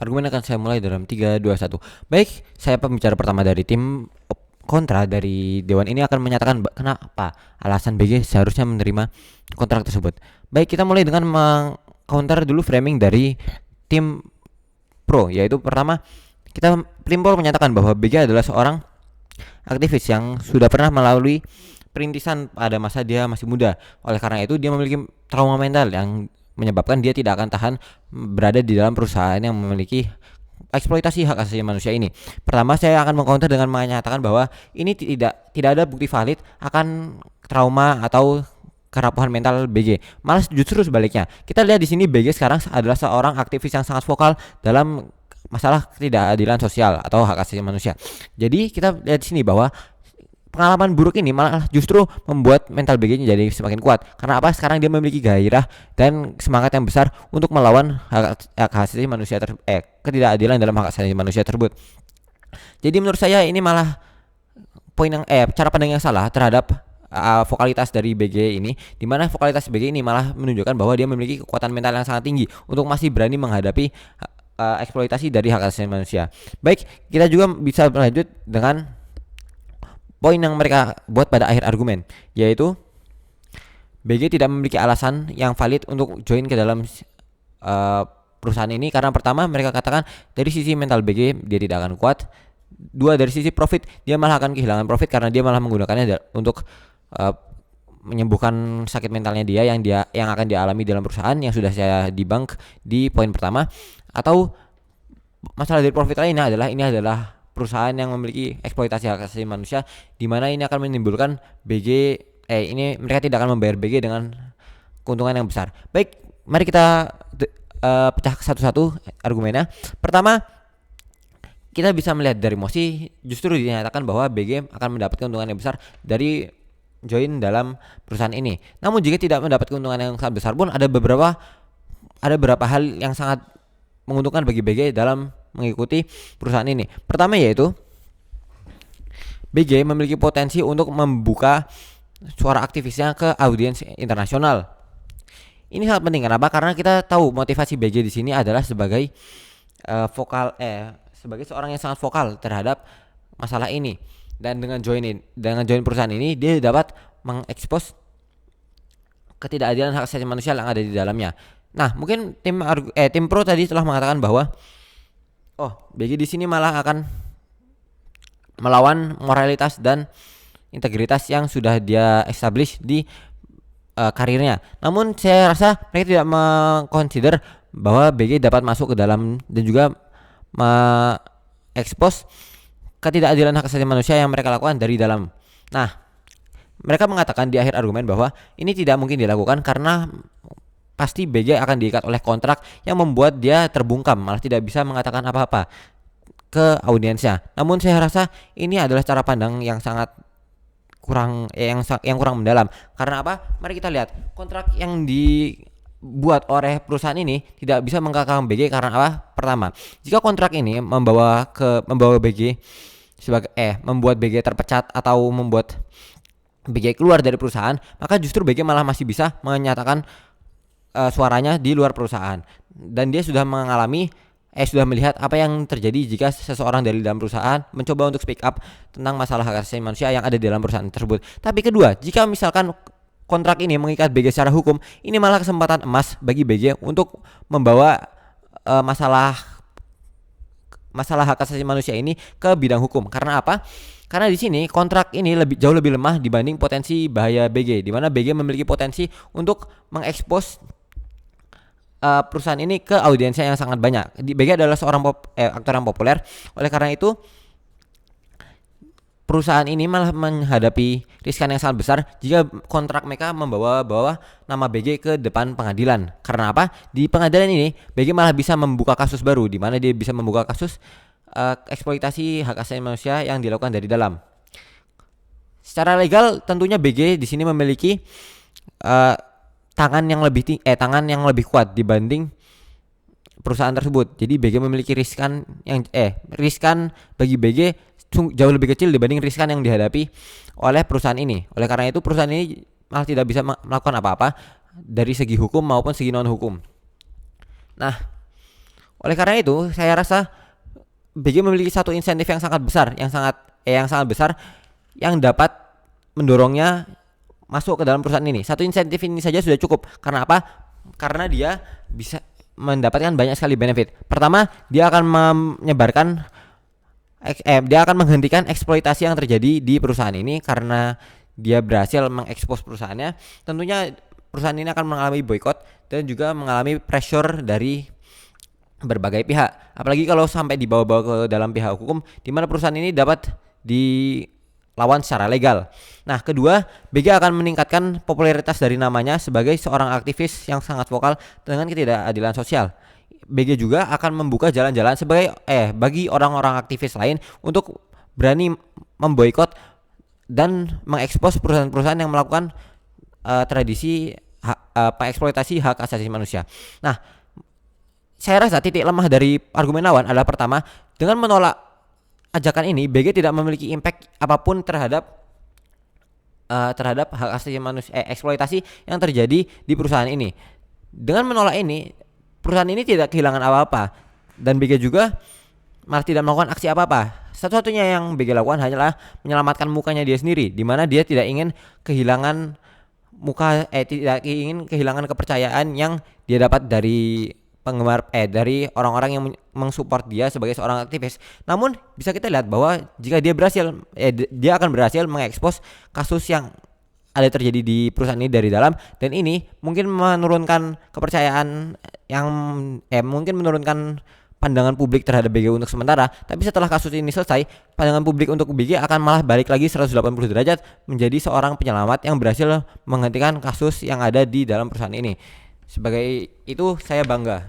Argumen akan saya mulai dalam 3, 2, 1. Baik, saya pembicara pertama dari tim kontra dari Dewan ini akan menyatakan kenapa alasan BG seharusnya menerima kontrak tersebut. Baik, kita mulai dengan counter dulu framing dari tim pro, yaitu pertama tim pro menyatakan bahwa BG adalah seorang aktivis yang sudah pernah melalui perintisan pada masa dia masih muda. Oleh karena itu dia memiliki trauma mental yang menyebabkan dia tidak akan tahan berada di dalam perusahaan yang memiliki eksploitasi hak asasi manusia ini. Pertama, saya akan mengcounter dengan menyatakan bahwa ini tidak ada bukti valid akan trauma atau kerapuhan mental BG. Malah justru sebaliknya. Kita lihat di sini BG sekarang adalah seorang aktivis yang sangat vokal dalam masalah ketidakadilan sosial atau hak asasi manusia. Jadi kita lihat di sini bahwa pengalaman buruk ini malah justru membuat mental BG-nya jadi semakin kuat. Karena apa? Sekarang dia memiliki gairah dan semangat yang besar untuk melawan hak asasi manusia ketidakadilan dalam hak asasi manusia tersebut. Jadi menurut saya ini malah cara pandang yang salah terhadap vokalitas dari BG ini, di mana vokalitas BG ini malah menunjukkan bahwa dia memiliki kekuatan mental yang sangat tinggi untuk masih berani menghadapi eksploitasi dari hak asasi manusia. Baik, kita juga bisa berlanjut dengan poin yang mereka buat pada akhir argumen, yaitu BG tidak memiliki alasan yang valid untuk join ke dalam perusahaan ini karena pertama mereka katakan dari sisi mental BG dia tidak akan kuat. Dua, dari sisi profit dia malah akan kehilangan profit karena dia malah menggunakannya untuk menyembuhkan sakit mentalnya dia yang akan dialami dalam perusahaan yang sudah saya debunk di poin pertama. Atau masalah dari profit lainnya adalah ini adalah perusahaan yang memiliki eksploitasi hak asasi manusia, di mana ini akan menimbulkan ini mereka tidak akan membayar BG dengan keuntungan yang besar. Baik, mari kita pecah satu-satu argumennya. Pertama, kita bisa melihat dari Mosi justru dinyatakan bahwa BG akan mendapat keuntungan yang besar dari join dalam perusahaan ini. Namun jika tidak mendapat keuntungan yang sangat besar pun ada beberapa hal yang sangat menguntungkan bagi BG dalam mengikuti perusahaan ini. Pertama yaitu BG memiliki potensi untuk membuka suara aktivisnya ke audiens internasional. Ini sangat penting. Kenapa? Karena kita tahu motivasi BG di sini adalah sebagai sebagai seorang yang sangat vokal terhadap masalah ini. Dan dengan join perusahaan ini dia dapat mengekspos ketidakadilan hak asasi manusia yang ada di dalamnya. Nah, mungkin tim pro tadi telah mengatakan bahwa BG di sini malah akan melawan moralitas dan integritas yang sudah dia establish di karirnya. Namun saya rasa mereka tidak mengconsider bahwa BG dapat masuk ke dalam dan juga mengekspos ketidakadilan hak asasi manusia yang mereka lakukan dari dalam. Nah, mereka mengatakan di akhir argumen bahwa ini tidak mungkin dilakukan karena pasti BG akan diikat oleh kontrak yang membuat dia terbungkam, malah tidak bisa mengatakan apa-apa ke audiensnya. Namun saya rasa ini adalah cara pandang yang sangat kurang kurang mendalam. Karena apa? Mari kita lihat kontrak yang dibuat oleh perusahaan ini tidak bisa mengekang BG karena apa? Pertama, jika kontrak ini membawa BG membuat BG terpecat atau membuat BG keluar dari perusahaan, maka justru BG malah masih bisa menyatakan suaranya di luar perusahaan, dan dia sudah melihat apa yang terjadi jika seseorang dari dalam perusahaan mencoba untuk speak up tentang masalah hak asasi manusia yang ada di dalam perusahaan tersebut. Tapi kedua, jika misalkan kontrak ini mengikat BG secara hukum, ini malah kesempatan emas bagi BG untuk membawa masalah hak asasi manusia ini ke bidang hukum. Karena apa? Karena di sini kontrak ini jauh lebih lemah dibanding potensi bahaya BG, di mana BG memiliki potensi untuk mengekspos perusahaan ini ke audiensnya yang sangat banyak. BG adalah seorang aktor yang populer. Oleh karena itu perusahaan ini malah menghadapi riskan yang sangat besar jika kontrak mereka membawa nama BG ke depan pengadilan. Karena apa? Di pengadilan ini BG malah bisa membuka kasus baru, di mana dia bisa membuka kasus eksploitasi hak asasi manusia yang dilakukan dari dalam. Secara legal tentunya BG di sini memiliki tangan yang lebih kuat dibanding perusahaan tersebut. Jadi BG memiliki riskan bagi BG jauh lebih kecil dibanding riskan yang dihadapi oleh perusahaan ini. Oleh karena itu perusahaan ini malah tidak bisa melakukan apa-apa dari segi hukum maupun segi non hukum. Nah, Oleh karena itu, saya rasa BG memiliki satu insentif yang sangat besar, yang sangat besar yang dapat mendorongnya masuk ke dalam perusahaan ini. Satu insentif ini saja sudah cukup. Karena apa? Karena dia bisa mendapatkan banyak sekali benefit. Pertama, dia akan dia akan menghentikan eksploitasi yang terjadi di perusahaan ini karena dia berhasil mengekspos perusahaannya. Tentunya perusahaan ini akan mengalami boykot dan juga mengalami pressure dari berbagai pihak. Apalagi kalau sampai dibawa-bawa ke dalam pihak hukum, di mana perusahaan ini dapat dilawan secara legal. Nah, kedua, BG akan meningkatkan popularitas dari namanya sebagai seorang aktivis yang sangat vokal dengan ketidakadilan sosial. BG juga akan membuka jalan-jalan bagi orang-orang aktivis lain untuk berani memboikot dan mengekspos perusahaan-perusahaan yang melakukan eksploitasi hak asasi manusia. Nah, saya rasa titik lemah dari argumen lawan adalah pertama, dengan menolak ajakan ini, BG tidak memiliki impact apapun terhadap hak asasi manusia, eksploitasi yang terjadi di perusahaan ini. Dengan menolak ini, perusahaan ini tidak kehilangan apa-apa dan BG juga malah tidak melakukan aksi apa-apa. Satu-satunya yang BG lakukan hanyalah menyelamatkan mukanya dia sendiri, di mana dia tidak ingin kehilangan kepercayaan yang dia dapat dari dari orang-orang yang mensupport dia sebagai seorang aktivis. Namun bisa kita lihat bahwa jika dia akan berhasil mengekspos kasus yang ada terjadi di perusahaan ini dari dalam, dan ini mungkin menurunkan kepercayaan mungkin menurunkan pandangan publik terhadap BG untuk sementara. Tapi setelah kasus ini selesai, pandangan publik untuk BG akan malah balik lagi 180 derajat menjadi seorang penyelamat yang berhasil menghentikan kasus yang ada di dalam perusahaan ini. Sebagai itu saya bangga.